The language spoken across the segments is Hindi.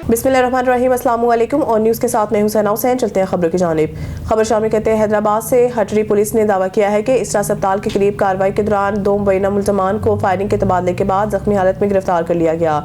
बिस्मिल्लाहिर्रहमानिर्रहीम, अस्सलाम वालेकुम। और न्यूज़ के साथ मैं हूं सना हुसैन। चलते हैं खबरों की जानिब। खबर शामिल करते हैं हैदराबाद से। हटरी पुलिस ने दावा किया है कि इसरा अस्पताल के करीब कार्रवाई के दौरान 2 मुबैना मुल्ज़मान को फायरिंग के तबादले के बाद जख्मी हालत में गिरफ्तार कर लिया गया।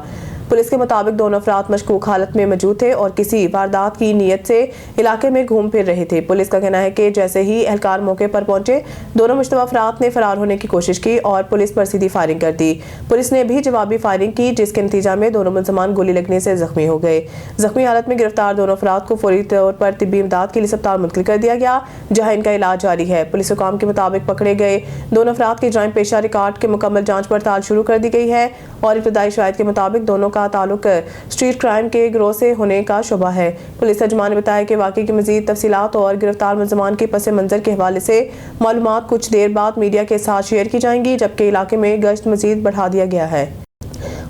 पुलिस के मुताबिक दोनों अफराद मशकूक हालत में मौजूद थे और किसी वारदात की नीयत से इलाके में घूम फिर रहे थे। पुलिस का कहना है कि जैसे ही एहलकार मौके पर पहुंचे, दोनों मुश्तबा अफराद ने फरार होने की कोशिश की और पुलिस पर सीधी फायरिंग कर दी। पुलिस ने भी जवाबी फायरिंग की, जिसके नतीजा में दोनों मुल्ज़मान गोली लगने से जख्मी हो गए। जख्मी हालत में गिरफ्तार दोनों अफराद को फौरी तौर पर तिब्बी इमदाद के लिए अस्पताल मुंतकिल कर दिया गया, जहाँ इनका इलाज जारी है। पुलिस हुकाम के मुताबिक पकड़े गए दोनों अफराद के जराइम पेशा रिकॉर्ड की मुकम्मल जाँच पड़ताल शुरू कर दी गई है और इब्तदाई शवाहिद के मुताबिक दोनों का ताल्लुक स्ट्रीट क्राइम के गिरोह से होने का शुबा है। पुलिस तर्जुमान ने बताया कि वाकई की मजीद तफसीलात और गिरफ्तार मुल्ज़मान के पस मंजर के हवाले से मालूमात कुछ देर बाद मीडिया के साथ शेयर की जाएंगी, जबकि इलाके में गश्त मजीद बढ़ा दिया गया है।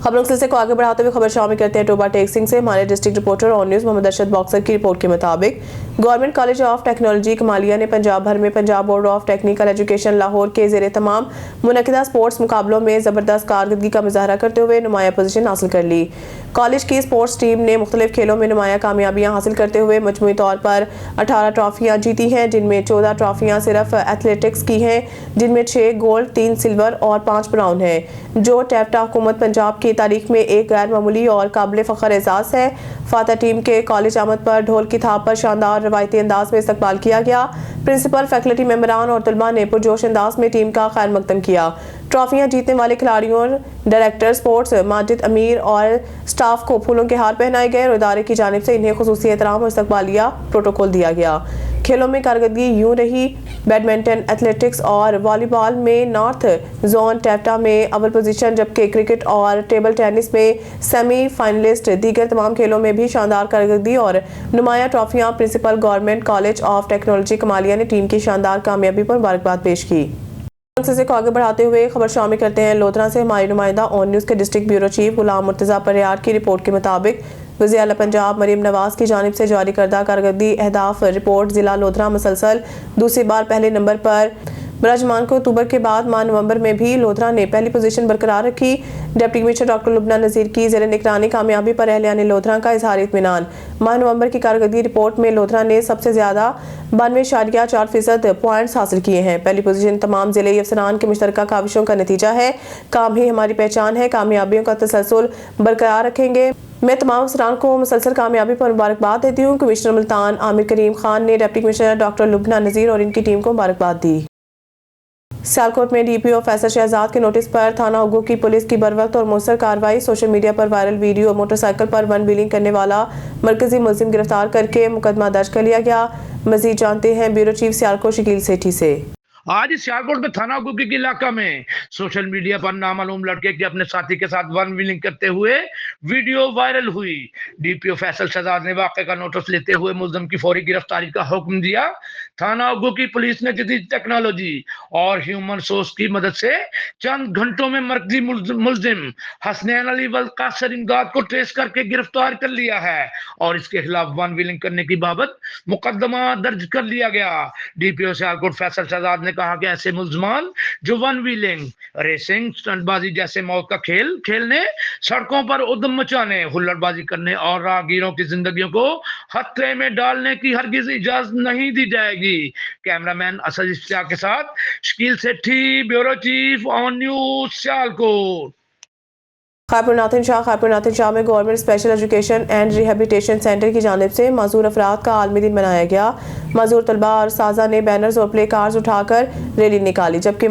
खबरों के सिलसिले को आगे बढ़ाते हुए खबर शामिल करते हैं टोबा टेक सिंह से। हमारे district reporter on news Mohammad Arshad boxer की रिपोर्ट के मुताबिक government college of technology Kamalia ने पंजाब भर में Punjab board of technical education Lahore के ज़ेरे तमाम मुनक़िदा स्पोर्ट्स मुकाबलों में ज़बरदस्त कारकर्दगी का मुजाहरा करते हुए नुमाया पोजीशन हासिल कर ली। कॉलेज की स्पोर्ट्स टीम ने मुख्तलिफ खेलों में नुमाया कामयाबियाँ हासिल करते हुए मजमूई तौर पर 18 ट्रॉफियाँ जीती हैं, जिनमें 14 ट्रॉफियाँ सिर्फ एथलेटिक्स की हैं, जिनमें 6 गोल्ड, 3 सिल्वर और 5 ब्राउन हैं, जो टैप्टा हुकूमत पंजाब की तारीख में एक गैर मामूली और काबिल फ़ख्र एजाज़ है। फाता टीम के कॉलेज आमद पर ढोल की थाप पर शानदार रवायती अंदाज में इस्तकबाल किया गया। प्रिंसिपल, फैकल्टी मेंबरान और तलबा ने पुरजोश अंदाज में टीम का खैर मकदम किया। ट्रॉफियां जीतने वाले खिलाड़ियों, डायरेक्टर स्पोर्ट्स माजिद अमीर और स्टाफ को फूलों के हार पहनाए गए और इदारे की जानिब से इन्हें खुसूसी एहतराम और इस्तकबालिया प्रोटोकॉल दिया गया। खेलों में कारकर्दगी यूं रही। बैडमिंटन, एथलेटिक्स और वॉलीबॉल में नॉर्थ जोन टैप्टा में अव्वल पोजीशन, जबकि क्रिकेट और टेबल टेनिस में सेमी फाइनलिस्ट। दीगर तमाम खेलों में भी शानदार कारकर्दगी और नुमाया ट्रॉफियां। Principal government college of technology Kamalia ने टीम की शानदार कामयाबी पर मुबारकबाद पेश की। को आगे बढ़ाते हुए खबर शामिल करते हैं लोधरा से। हमारी नुमाइंदा ऑन न्यूज़ के डिस्ट्रिक्ट ब्यूरो चीफ गुलाम मुर्तज़ा परियार की रिपोर्ट के मुताबिक वज़ीर आला पंजाब मरीम नवाज की जानिब से जारी करदा कारकर्दगी अहदाफ रिपोर्ट जिला लोधरा मुसलसल दूसरी बार पहले नंबर पर बराजमान को। अक्टूबर के बाद माह नवंबर में भी लोधरा ने पहली पोजीशन बरकरार रखी। डिप्टी कमिश्नर डॉक्टर लुबना नज़ीर की ज़ेरे निगरानी कामयाबी पर अहलियान लोधरा का इजहार इत्मीनान। माह नवंबर की कारकर्दगी रिपोर्ट में लोधरा ने सबसे ज्यादा 92.4% पॉइंट्स हासिल किए हैं। पहली पोजीशन तमाम जिले अफसरान के मुश्तरका काविशों का नतीजा है। काम ही हमारी पहचान है, कामयाबियों का तसलसल बरकरार रखेंगे। मैं तमाम अफसरान को मुसलसल कामयाबी पर मुबारकबाद देती हूँ। कमिश्नर मुल्तान आमिर करीम खान ने डिप्टी कमिश्नर डॉक्टर लुबना नज़ीर और इनकी टीम को मुबारकबाद दी। सियालकोट में डीपीओ फैसल शहजाद के नोटिस पर थाना उग्गू की पुलिस की बरवक्त और मौसर कार्रवाई। सोशल मीडिया पर वायरल वीडियो और मोटरसाइकिल पर वन व्हीलिंग करने वाला मरकजी मुलजिम गिरफ्तार करके मुकदमा दर्ज कर लिया गया। मजीद जानते हैं ब्यूरो चीफ सियालकोट शकील सेठी से। आज सियालकोट में थाना उग्गू के इलाका में सोशल मीडिया पर नामालूम लड़के के अपने साथी के साथ वन व्हीलिंग करते हुए वीडियो वायरल हुई। डीपीओ फैसल शहजाद ने वाक़े का नोटिस लेते हुए मुल्जिम की फौरी गिरफ्तारी का हुक्म दिया। थाना उग्गू की पुलिस ने जदीद टेक्नोलॉजी और ह्यूमन सोर्स की मदद से चंद घंटों में मरकजी मुल्जिम हसनैन अली वल कासर इमदाद को ट्रेस करके गिरफ्तार कर लिया है और इसके खिलाफ वन व्हीलिंग करने की बाबत मुकदमा दर्ज कर लिया गया। डीपीओ सियालकोट फैसल शहजाद ने कहा कि ऐसे मुल्जमान जो वन व्हीलिंग, रेसिंग, स्टंटबाजी जैसे मौत का खेल खेलने, सड़कों पर उद्यम मचाने, हुल्लड़बाजी करने और राहगीरों की जिंदगियों को खतरे में डालने की हरगिज इजाजत नहीं दी जाएगी। कैमरामैन असद इश्तियाक के साथ Shakeel Sethi, bureau chief on news Sialkot. Khairpur Nathan Shah में government special education and rehabilitation centre की जानिब से माजूर अफराद का आलमी दिन मनाया गया। माजूर तलबा और साजा ने बैनर्स और प्ले कार्ड्स उठाकर रैली निकाली, जबकि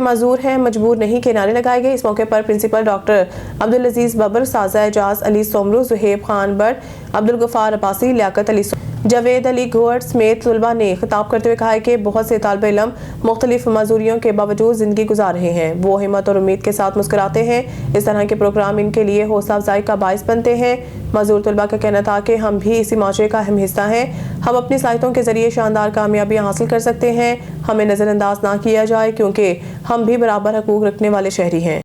माजूर हैं मजबूर नहीं के नारे लगाए गए। इस मौके पर प्रिंसिपल डॉक्टर अब्दुल अजीज बबर, साजा एजाज अली सोमरू, जुहेब खान बट, अब्दुल गफार अब्बासी, लियाकत अली, जावेद अली घोड़ समेत तलबा ने खिताब करते हुए कहा है कि बहुत से तालिब इल्म मुख्तलिफ मजूरियों के बावजूद जिंदगी गुजार रहे हैं। वो हिम्मत और उम्मीद के साथ मुस्कुराते हैं। इस तरह के प्रोग्राम इनके लिए हौसला अफजाई का बाइस बनते हैं। मजदूर तलबा का कहना था कि हम भी इसी माशरे का अहम हिस्सा हैं। हम अपनी सलाहियतों के जरिए शानदार कामयाबियाँ हासिल कर सकते हैं। हमें नज़रअंदाज ना किया जाए, क्योंकि हम भी बराबर हकूक रखने वाले शहरी हैं।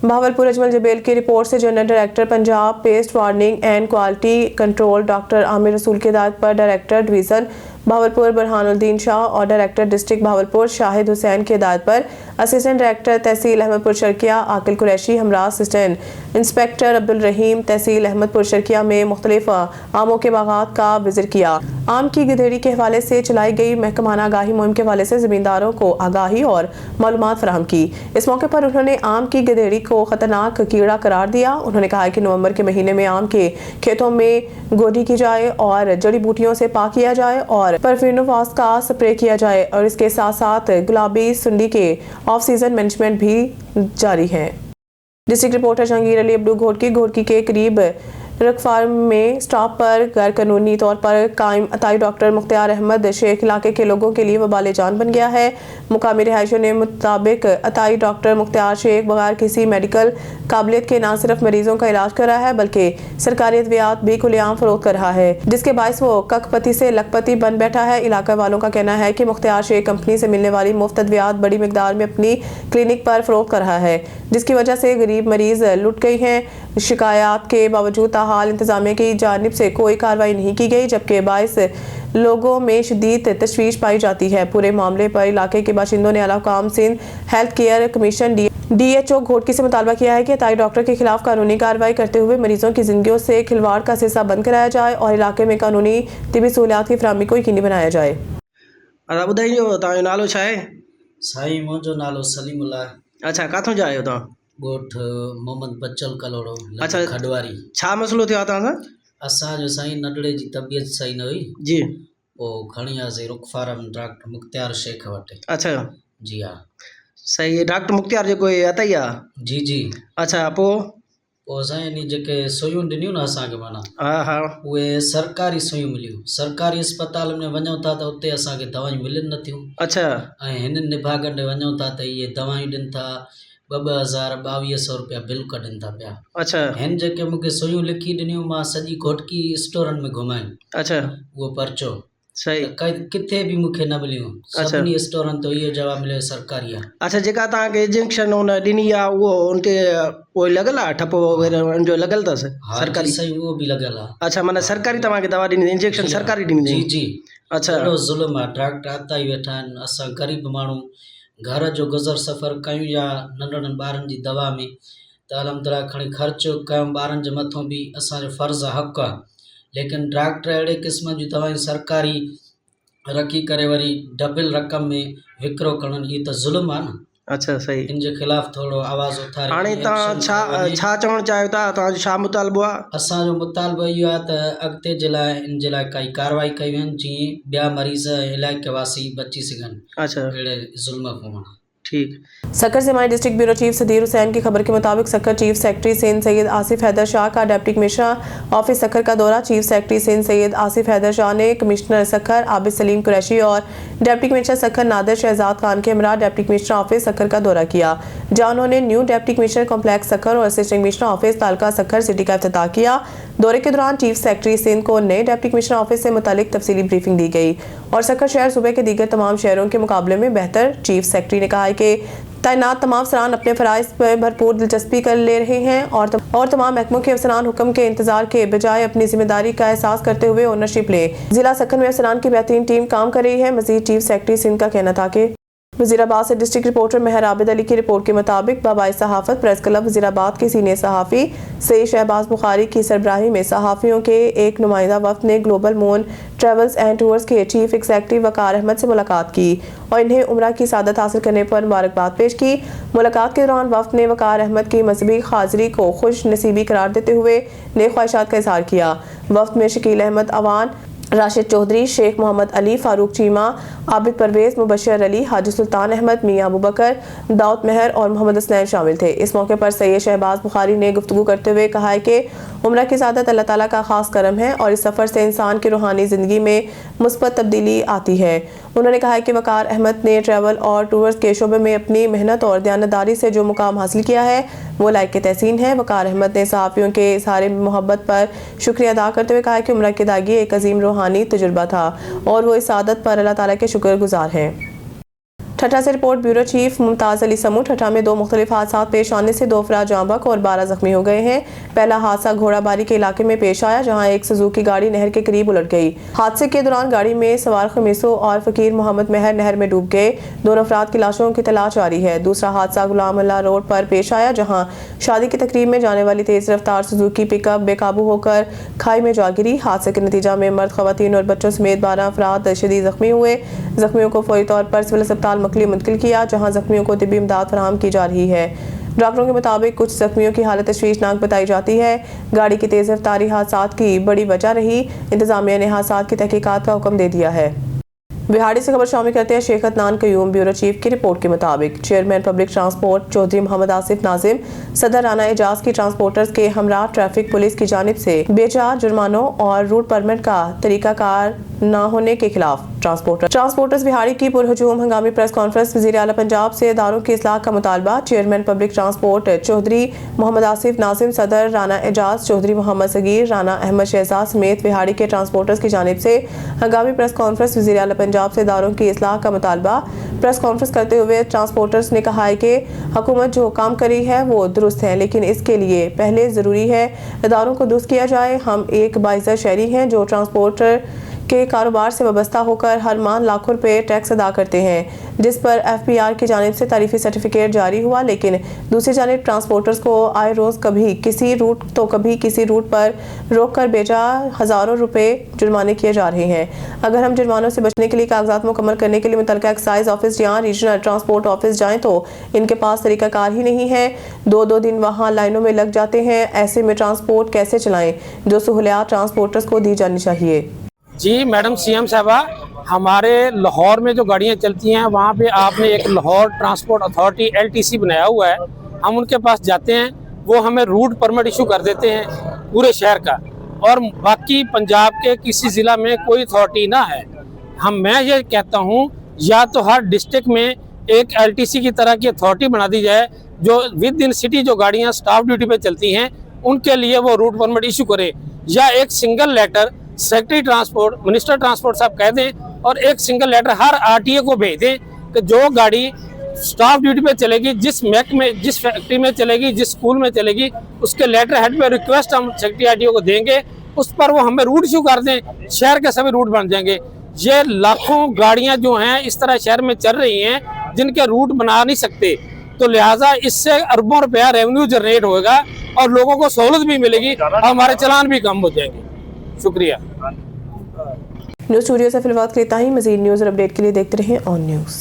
भावलपुर अजमल जबेल की रिपोर्ट से general director Punjab paste warning and quality control doctor Aamir रसूल की हिदायत पर डायरेक्टर डिवीज़न भावलपुर बुरहानुद्दीन शाह और डायरेक्टर डिस्ट्रिक्ट भावलपुर शाहिद हुसैन की हिदायत पर असिस्टेंट डायरेक्टर तहसील अहमदपुर शर्किया आकिल कुरैशी हमरा असिस्टेंट इंस्पेक्टर अब्दुल रहीम तहसील अहमदपुर शर्किया में मुख्तलिफ आमों के बागात का विजिट किया। आम की गिधेड़ी के हवाले से चलाई गई महकमाना आगाही मुहिम के हवाले से जमींदारों को आगाही और मालूमात फराहम की। इस मौके पर उन्होंने आम की गिधेड़ी को खतरनाक कीड़ा करार दिया। उन्होंने कहा कि नवंबर के महीने में आम के खेतों में गोडी की जाए और जड़ी बूटियों से पाक किया जाए और परफिनोफास का स्प्रे किया जाए और इसके साथ साथ गुलाबी सुंडी के ऑफ सीजन मैनेजमेंट भी जारी है। डिस्ट्रिक्ट रिपोर्टर जहांगीर अली अब्दू घोड़की के करीब रक फार्म में स्टाफ पर गैर कानूनी तौर पर कायम अताई डॉक्टर मुख्तार अहमद शेख इलाके के लोगों के लिए वबाल जान बन गया है। मुकामी रिहायशियों ने मुताबिक अताई डॉक्टर मुख्तार शेख बगैर किसी मेडिकल काबिलियत के न सिर्फ मरीजों का इलाज कर रहा है बल्कि सरकारी अद्वियात भी खुलेआम फरोख्त कर रहा है, जिसके बायस वो कखपति से लखपति बन बैठा है। इलाका वालों का कहना है कि मुख्तार शेख कंपनी से मिलने वाली मुफ्त अद्वियात बड़ी मिकदार में अपनी क्लिनिक पर फरोख्त कर रहा है, जिसकी वजह से गरीब मरीज लुट गई हैं। शिकायत के बावजूद हाल इंतजामिया की जानिब से कोई कार्रवाई नहीं की गई, जबकि बाइस लोगों में शदीद तशवीश पाई जाती है। पूरे मामले पर इलाके के बाशिंदों ने आला हुकाम Sindh health care commission DHO Ghotki से मुतालबा किया है कि अताई डॉक्टर के खिलाफ कानूनी कार्रवाई करते हुए मरीजों की जिंदगियों से खिलवाड़ का सिलसिला बंद कराया जाए और इलाके में कानूनी तिबी सहूलियात की फराहमी को यकीनी बनाया जाए। ॿुधाइजो तव्हांजो नालो छा आहे? साईं मुंहिंजो नालो सलीमुल्ला। अच्छा, किथां जा आहियो तव्हां? ॻोठ मोहम्मद बच्चल कलोड़ो अच्छा, खडवारी। छा मसइलो थियो आहे तव्हां सां? असांजो साईं नंढड़े जी तबीयत सही न हुई जी, पोइ खणी वियासीं रुख फार्म डॉक्टर मुख्तियार शेख वटि। अच्छा, जी हा, सही आहे। डॉक्टर मुख्तियार जेको इहे अतई आहे? जी जी। अच्छा, पोइ? पोइ साईं इन जेके सुयूं ॾिनियूं न असांखे माना हा हा, उहे सरकारी सुयूं मिलियूं। सरकारी अस्पताल में वञूं था त उते असांखे दवायूं मिलनि नथियूं अच्छा, ऐं हिननि निभागनि ॾे वञूं था त इहे दवायूं ॾियनि था 2,000-2,200 रुपया बिल कढनि था पिया। अच्छा, हिन जेके मूंखे सुयूं लिखी ॾिनियूं मां सॼी घोटकी स्टोरनि में घुमायूं, अच्छा, उहो पर्चो सही। किथे बि मूंखे न मिलियूं। सभिनी स्टोरनि ते इहो जवाबु मिलियो सरकारी आहे। अच्छा, जेका तव्हांखे इंजेक्शन हुन ॾिनी आहे उहो उन ते उहो लॻल आहे ठपो वग़ैरह उनजो लॻल अथसि सरकारी? सही, उहो बि लॻल आहे। अच्छा, माना सरकारी तव्हांखे दवा ॾिनी, इंजेक्शन सरकारी ॾिनी? जी जी। अच्छा, ॾाढो ज़ुल्म आहे। डॉक्टर अताई वेठा आहिनि, असां ग़रीब माण्हू घर जो गुज़र सफ़र कयूं या नंढड़नि ॿारनि जी दवा में त अलहमदिल्ला खणी ख़र्च कयूं ॿारनि जे मथां बि असांजो फ़र्ज़ु आहे, हक़ु आहे। लेकिन डॉक्टर अहिड़े क़िस्म जूं दवायूं सरकारी रखी करे वरी डबल रक़म में विकिरो करणु, इहो त ज़ुल्म आहे न। अच्छा, सही। इन जे ख़िलाफ़ थोरो आवाज़ उथारे। हाणे तव्हां छा चवणु चाहियो था? तव्हांजो छा मुतालबो आहे? असांजो मुतालबो इहो आहे त अॻिते जे लाइ इन जे लाइ काई कार्रवाई कई वञे जीअं ॿिया मरीज़ इलाइक़े वासी बची सघनि अच्छा, अहिड़े ज़ुल्म खां। ठीक। सक्कर से हमारे district bureau chief Sadyr Hussain की खबर के मुताबिक सक्कर चीफ सेक्रेटरी सिंध सैयद आसिफ हैदर शाह का डिप्टी कमिश्नर ऑफिस सक्कर का दौरा। चीफ सेक्रेटरी सिंध सैयद आसिफ हैदर शाह ने कमिश्नर सक्कर आबिद सलीम कुरैशी और डिप्टी कमिश्नर सक्कर नादिर शहजाद खान के हमरा डिप्टी कमिश्नर ऑफिस सक्कर का दौरा किया, जहां उन्होंने न्यू डिप्टी कमिश्नर कॉम्प्लेक्स सक्कर और असिस्टेंट कमिश्नर ऑफिस तालका सक्कर सिटी का इफ्तिताह किया। दौरे के दौरान चीफ सेक्रेटरी सिंध को नए डिप्टी कमिश्नर ऑफिस से मुतालिक तफसीली ब्रीफिंग दी गई और सक्कर शहर सूबे के दीगर तमाम शहरों के मुकाबले में बेहतर। चीफ सेक्रेटरी ने कहा है कि तैनात तमाम अफसरान अपने फ़राइज़ पर भरपूर दिलचस्पी कर ले रहे हैं और तमाम महकमों के अफसरान हुक्म के इंतजार के बजाय अपनी जिम्मेदारी का एहसास करते हुए ओनरशिप लें। जिला सक्कर में अफसरान की बेहतरीन टीम काम कर रही है। मजीद चीफ सेक्रेटरी सिंध का कहना था कि वज़ीराबाद से डिस्ट्रिक्ट रिपोर्टर मेहर आबिद अली की रिपोर्ट के मुताबिक बाबाई सहाफ़त प्रेस क्लब वज़ीराबाद के सीनियर सहाफ़ी सईद शहबाज बुखारी की सरबराही में सहाफ़ियों के एक नुमाइंदा वफ़द ने global moon travels and tours के चीफ एग्जीक्यूटिव वकार अहमद से मुलाकात की और इन्हें उम्रा की सादत हासिल करने पर मुबारकबाद पेश की। मुलाकात के दौरान वफ़द ने वकार अहमद की मजहबी हाज़िरी को खुश नसीबी करार देते हुए नेक ख्वाहिशात का इज़हार किया। वफ़द में शकील अहमद अवान, राशिद चौधरी, शेख मोहम्मद अली, फारूक चीमा, आबिद परवेज, मुबशर अली, हाजी सुल्तान अहमद, मियाँ अबू बकर, दाऊद मेहर और मोहम्मद हसनैन शामिल थे। इस मौके पर सैयद शहबाज बुखारी ने गुफ्तगू करते हुए कहा है कि उम्रा की सादत अल्लाह ताला का खास करम है और इस सफ़र से इंसान की रूहानी ज़िंदगी में मुस्बत तब्दीली आती है। उन्होंने कहा है कि वकार अहमद ने ट्रैवल और टूर्स के शोबे में अपनी मेहनत और दयानतदारी से जो मुकाम हासिल किया है वो लायक तहसीन है। वकार अहमद ने सहाफ़ियों के इज़हार मोहब्बत पर शुक्रिया अदा करते हुए कहा कि उम्रा की अदायगी एक अजीम रूहानी तजुर्बा था और वो इस सादत पर अल्लाह ताला के शुक्रगुजार हैं। ठट्ठा से report bureau chief Mumtaz Ali Samoo. Thatta में 2 मुख्तलिफ हादसा पेश आने से 2 अफराद जाँ बहक और 12 जख्मी हो गए हैं। पहला हादसा घोड़ाबारी के इलाके में पेश आया, जहां एक सुजुकी गाड़ी नहर के करीब उलट गई। हादसे के दौरान गाड़ी में सवार खमीसो और फकीर मोहम्मद महर नहर में डूब गए। दोनों अफराद की लाशों की तलाश जारी है। दूसरा हादसा गुलाम अल्लाह रोड पर पेश आया, जहां शादी की तकरीब में जाने वाली तेज रफ्तार सुजुकी पिकअप बेकाबू होकर खाई में जा गिरी। हादसे के नतीजा में मर्द, खवातीन और बच्चों समेत 12 अफराद शदीद जख्मी हुए। जख्मियों को फौरी तौर पर सिविल अस्पताल मकली मुंतकिल किया, जहां जख्मियों को तिब्बी इमदाद फराहम की जा रही है। डॉक्टरों के मुताबिक कुछ जख्मियों की हालत तशवीशनाक बताई जाती है। गाड़ी की तेज रफ्तारी हादसात की बड़ी वजह रही। इंतजामिया ने हादसात की तहकीकात का हुक्म दे दिया है। बिहाड़ी से खबर शामिल करते हैं शेख अदनान कयूम। ब्यूरो चीफ की रिपोर्ट के मुताबिक chairman public transport Chaudhry Mohammad Asif Nazim सदर राना एजाज की ट्रांसपोर्टर्स के हमरा ट्रैफिक पुलिस की जानिब से बेजा जुर्मानों और रूट परमिट का तरीकाकार न होने के खिलाफ ट्रांसपोर्टर्स बिहाड़ी की पुरहजूम हंगामी प्रेस कॉन्फ्रेंस। वज़ीर आला पंजाब से इदारों की इस्लाह का मुतालबा। Chairman public transport Chaudhry Mohammad Asif Nazim, सदर राना एजाज चौधरी मोहम्मद सगीर, राना अहमद शहजाद समेत बिहाड़ी के ट्रांसपोर्टर्स की जानिब से हंगामी प्रेस कॉन्फ्रेंस। वज़ीर आला पंजाब से इदारों की इस्लाह का मुतालबा। प्रेस कॉन्फ्रेंस करते हुए ट्रांसपोर्टर्स ने कहा है कि हुकूमत जो काम करी है वो दुरुस्त है, लेकिन इसके लिए पहले ज़रूरी है इदारों को दुरुस्त किया जाए। हम एक बाइज़्ज़त शहरी हैं जो ट्रांसपोर्टर के कारोबार से वाबस्ता होकर हर माह लाखों रुपए टैक्स अदा करते हैं, जिस पर FPR की जानिब से तारीफी सर्टिफिकेट जारी हुआ। लेकिन दूसरी जानिब ट्रांसपोर्टर्स को आए रोज़ कभी किसी रूट तो कभी किसी रूट पर रोक कर बेजा हज़ारों रुपए जुर्माने किए जा रहे हैं। अगर हम जुर्मानों से बचने के लिए कागजात मुकम्मल करने के लिए मुतल्लिका एक्साइज ऑफिस या रीजनल ट्रांसपोर्ट ऑफिस जाएँ तो इनके पास तरीकाकार ही नहीं है। 2-2 दिन वहाँ लाइनों में लग जाते हैं। ऐसे में ट्रांसपोर्ट कैसे चलाएँ? जो सहूलियात ट्रांसपोर्टर्स को दी जानी चाहिए। जी मैडम CM साहबा, हमारे लाहौर में जो गाड़ियाँ चलती हैं वहाँ पे आपने एक लाहौर ट्रांसपोर्ट अथॉरिटी LTC बनाया हुआ है। हम उनके पास जाते हैं, वो हमें रूट परमिट इशू कर देते हैं पूरे शहर का, और बाकी पंजाब के किसी ज़िला में कोई अथॉरिटी ना है। मैं ये कहता हूँ या तो हर डिस्ट्रिक्ट में एक LTC की तरह की अथॉरिटी बना दी जाए, जो विद इन सिटी जो गाड़ियाँ स्टाफ ड्यूटी पे चलती हैं उनके लिए वो रूट परमिट इशू करे, या एक single letter secretary transport minister transport साहब कह दें और एक सिंगल लेटर हर RTA को भेज दें कि जो गाड़ी स्टाफ ड्यूटी पे चलेगी, जिस महकमे में जिस फैक्ट्री में चलेगी, जिस स्कूल में चलेगी, उसके लेटर हेड पे रिक्वेस्ट हम सेक्रेटरी RTO को देंगे, उस पर वो हमें रूट इशू कर दें। शहर के सभी रूट बन जाएंगे। ये लाखों गाड़ियाँ जो हैं इस तरह शहर में चल रही हैं जिनके रूट बना नहीं सकते, तो लिहाजा इससे अरबों रुपया रेवेन्यू जनरेट होगा और लोगों को सहूलत भी मिलेगी और हमारे चालान भी कम हो जाएंगे। शुक्रिया। न्यूज़ स्टूडियो से फिलहाल इतना ही। मज़ीद न्यूज़ और अपडेट के लिए देखते रहें ऑन न्यूज़।